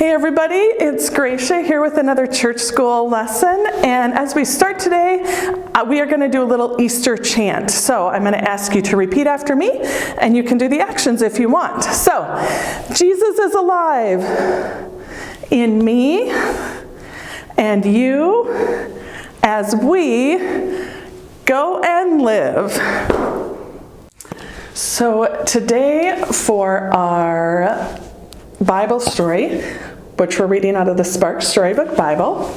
Hey everybody, it's Gracia here with another church school lesson, and as we start today, we are going to do a little Easter chant. So I'm going to ask you to repeat after me, and you can do the actions if you want. So, Jesus is alive in me and you as we go and live. So today for our Bible story, which we're reading out of the Spark Storybook Bible,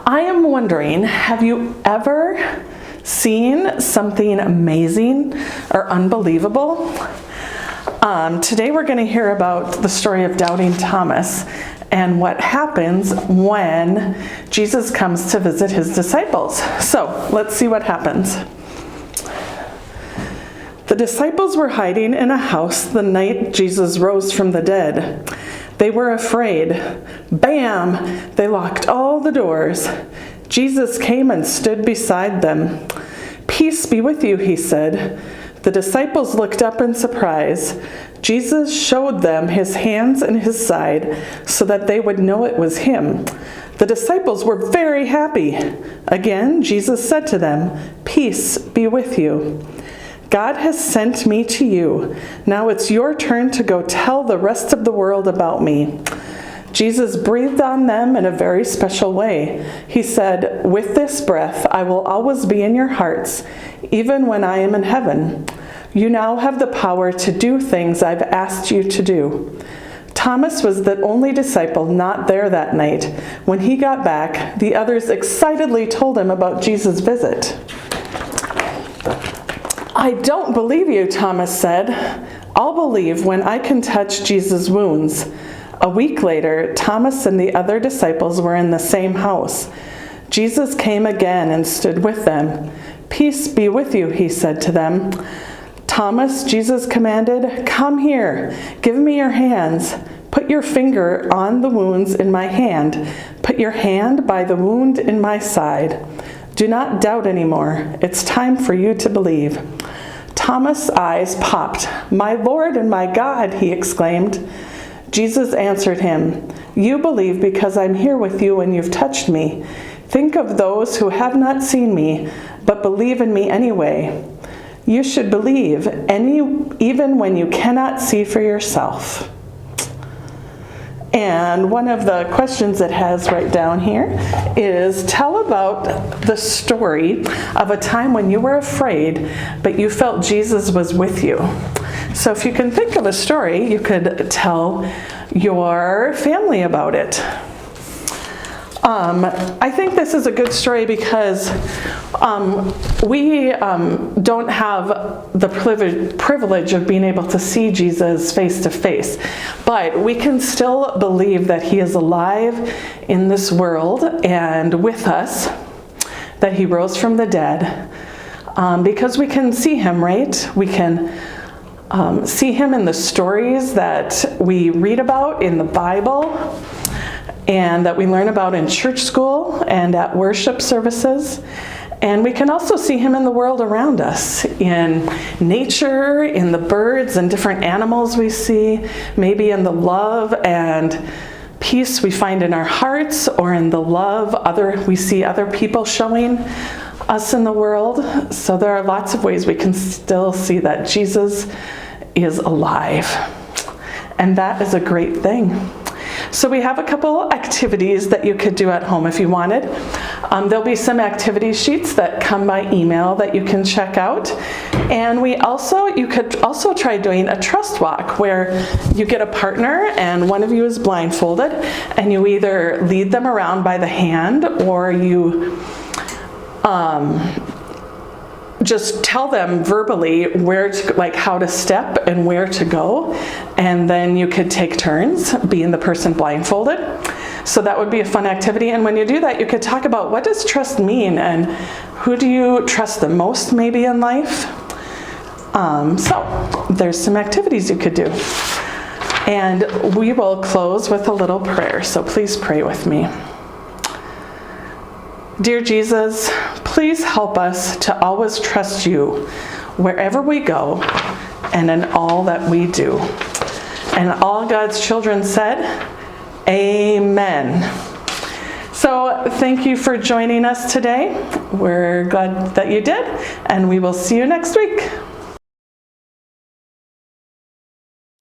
I am wondering, have you ever seen something amazing or unbelievable? Today we're going to hear about the story of Doubting Thomas and what happens when Jesus comes to visit his disciples. So let's see what happens. The disciples were hiding in a house the night Jesus rose from the dead. They were afraid. Bam! They locked all the doors. Jesus came and stood beside them. "Peace be with you," he said. The disciples looked up in surprise. Jesus showed them his hands and his side so that they would know it was him. The disciples were very happy. Again, Jesus said to them, "Peace be with you. God has sent me to you. Now it's your turn to go tell the rest of the world about me." Jesus breathed on them in a very special way. He said, "With this breath, I will always be in your hearts, even when I am in heaven. You now have the power to do things I've asked you to do." Thomas was the only disciple not there that night. When he got back, the others excitedly told him about Jesus' visit. "I don't believe you," Thomas said. "I'll believe when I can touch Jesus' wounds." A week later, Thomas and the other disciples were in the same house. Jesus came again and stood with them. "Peace be with you," he said to them. "Thomas," Jesus commanded, "come here. Give me your hands. Put your finger on the wounds in my hand. Put your hand by the wound in my side. Do not doubt anymore. It's time for you to believe." Thomas' eyes popped. "My Lord and my God," he exclaimed. Jesus answered him, "You believe because I'm here with you and you've touched me. Think of those who have not seen me, but believe in me anyway. You should believe even when you cannot see for yourself." And one of the questions it has right down here is, tell about the story of a time when you were afraid, but you felt Jesus was with you. So if you can think of a story, you could tell your family about it. I think this is a good story because we don't have the privilege of being able to see Jesus face to face, but we can still believe that he is alive in this world and with us, that he rose from the dead, because we can see him, right? We can see him in the stories that we read about in the Bible, and that we learn about in church school and at worship services. And we can also see him in the world around us, in nature, in the birds and different animals we see, maybe in the love and peace we find in our hearts, or in the love we see other people showing us in the world. So there are lots of ways we can still see that Jesus is alive. And that is a great thing. So we have a couple activities that you could do at home if you wanted. There'll be some activity sheets that come by email that you can check out. And you could also try doing a trust walk where you get a partner and one of you is blindfolded and you either lead them around by the hand or you just tell them verbally how to step and where to go, and then you could take turns being the person blindfolded. So that would be a fun activity. And when you do that, you could talk about, what does trust mean, and who do you trust the most maybe in life? So there's some activities you could do. And we will close with a little prayer, so please pray with me. Dear Jesus, please help us to always trust you wherever we go and in all that we do. And all God's children said, Amen. So thank you for joining us today. We're glad that you did, and we will see you next week.